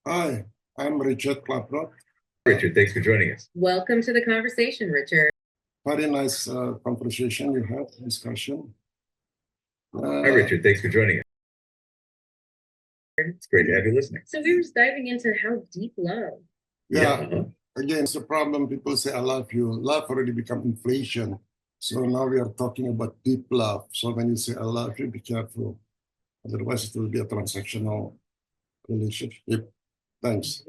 Hi, I'm Richard Klaproth. Richard, thanks for joining us. Welcome to the conversation, Richard. Very nice conversation you had, discussion. Hi, Richard, thanks for joining us. It's great to have you listening. So we were just diving into how deep love. Yeah, again, it's a problem. People say, I love you. Love already become inflation. So now we are talking about deep love. So when you say, I love you, be careful. Otherwise, it will be a transactional relationship. Thanks.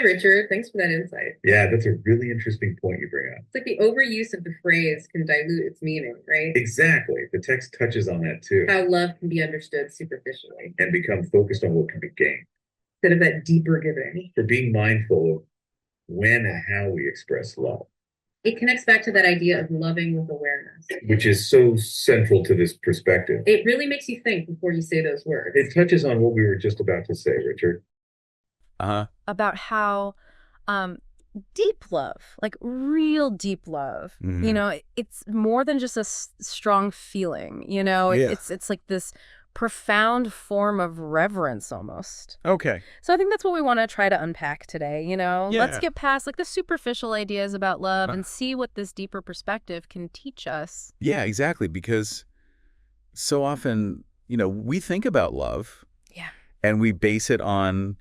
Hi, Richard. Thanks for that insight. Yeah, that's a really interesting point you bring up. It's like the overuse of the phrase can dilute its meaning, right? Exactly. The text touches on that too. How love can be understood superficially and become focused on what can be gained. instead of that deeper giving. For being mindful of when and how we express love. It connects back to that idea of loving with awareness, which is so central to this perspective. It really makes you think before you say those words. It touches on what we were just about to say, Richard. About how deep love, like real deep love, it's more than just a strong feeling, Yeah. it's like this profound form of reverence almost. Okay. So I think that's what we want to try to unpack today, Let's Yeah. get past like the superficial ideas about love and see what this deeper perspective can teach us. Yeah, exactly. Because so often, we think about love. Yeah. And we base it on,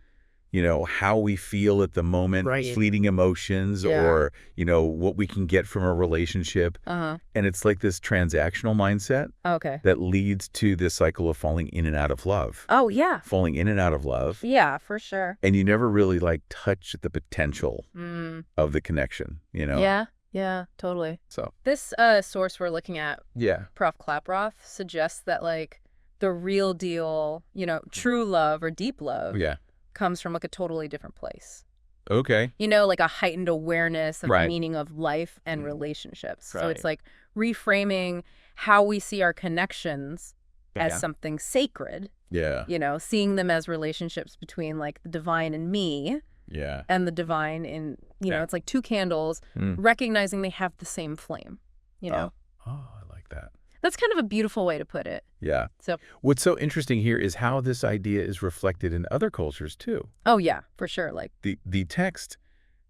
how we feel at the moment, Right. fleeting emotions, Yeah. or, what we can get from a relationship. Uh-huh. And it's like this transactional mindset Okay. that leads to this cycle of falling in and out of love. Oh, yeah. Falling in and out of love. Yeah, for sure. And you never really touch the potential Mm. of the connection, Yeah, totally. So, This source we're looking at, yeah. Prof. Klaproth, suggests that like the real deal, true love or deep love Yeah. comes from like a totally different place. Okay. Like a heightened awareness of the Right. meaning of life and relationships. So it's Right. like reframing how we see our connections as Yeah. something sacred, Yeah. seeing them as relationships between like the divine and me Yeah. and the divine in, Yeah. it's like two candles, Mm. recognizing they have the same flame, Oh, I like that. That's kind of a beautiful way to put it. Yeah. So, What's so interesting here is how this idea is reflected in other cultures too. oh yeah, for sure. Like, The text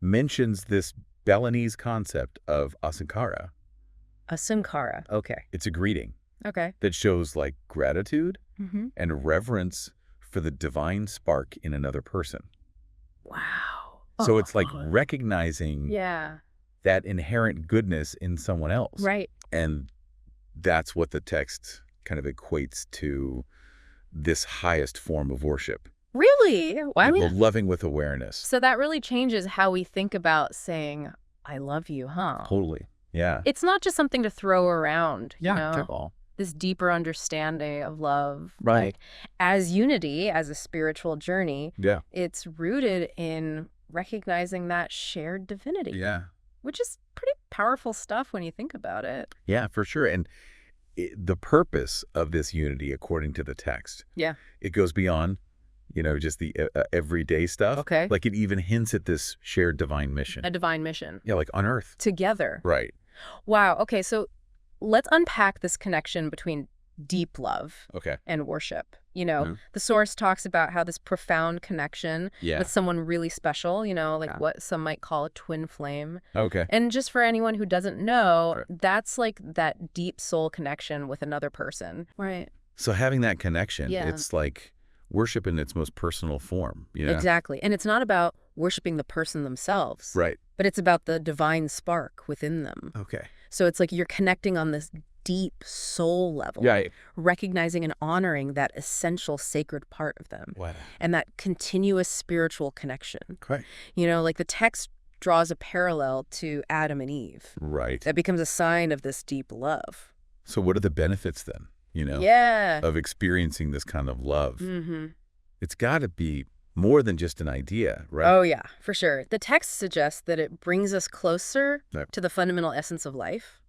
mentions this Balinese concept of asankara. a sankara. Okay. It's a greeting Okay. that shows gratitude Mm-hmm. and reverence for the divine spark in another person. Wow. So it's like Oh, recognizing yeah. that inherent goodness in someone else. Right. And that's what the text kind of equates to this highest form of worship. Really? Wow. Well, loving with awareness. So that really changes how we think about saying, I love you, huh? Totally. Yeah. It's not just something to throw around, At all. this deeper understanding of love. Right. Like, as unity, as a spiritual journey, Yeah. it's rooted in recognizing that shared divinity. Yeah. Which is pretty powerful stuff when you think about it. Yeah, for sure. And the purpose of this unity, according to the text, Yeah. it goes beyond, just the everyday stuff. Okay. Like it even hints at this shared divine mission. A divine mission. Yeah, like on earth. Together. Right. Wow. Okay, so let's unpack this connection between deep love Okay. and worship. Mhm. The source talks about how this profound connection Yeah. with someone really special, like Yeah. what some might call a twin flame. Okay. And just for anyone who doesn't know, Right. that's like that deep soul connection with another person. Right. So having that connection, Yeah. it's like worship in its most personal form. Exactly. And it's not about worshiping the person themselves, Right. but it's about the divine spark within them. Okay. So it's like you're connecting on this deep soul level, Yeah. recognizing and honoring that essential sacred part of them Wow. and that continuous spiritual connection. Okay. Like the text draws a parallel to Adam and Eve. Right. That becomes a sign of this deep love. So what are the benefits then, Yeah. of experiencing this kind of love? Mm-hmm. It's got to be more than just an idea, right? Oh, yeah, for sure. The text suggests that it brings us closer Right. to the fundamental essence of life.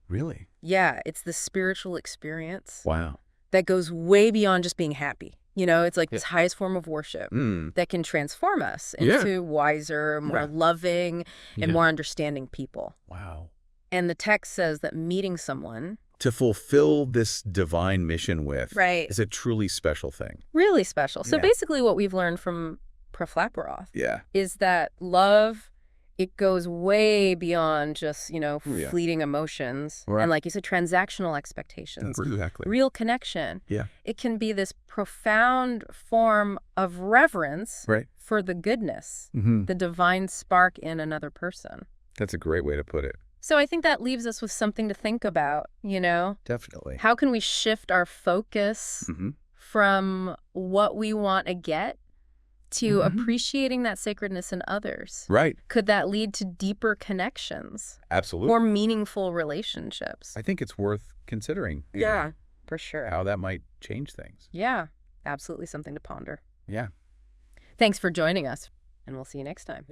Really? Yeah, it's the spiritual experience Wow. that goes way beyond just being happy. It's like this highest form of worship Mm. that can transform us Yeah. into wiser, more Yeah. loving, and Yeah. more understanding people. Wow. And the text says that meeting someone to fulfill this divine mission with Right. is a truly special thing. Really special. So Yeah. basically what we've learned from Prof. Laparoff Yeah. is that love, it goes way beyond just, Yeah. fleeting emotions. Right. And like you said, transactional expectations. Exactly. Real connection. Yeah. It can be this profound form of reverence Right. for the goodness, Mm-hmm. the divine spark in another person. That's a great way to put it. So I think that leaves us with something to think about, Definitely. How can we shift our focus Mm-hmm. from what we want to get to Mhm. appreciating that sacredness in others? Right. Could that lead to deeper connections, Absolutely. more meaningful relationships? I think it's worth considering. Yeah, for sure. How that might change things. Yeah, absolutely something to ponder. Yeah. Thanks for joining us, and we'll see you next time.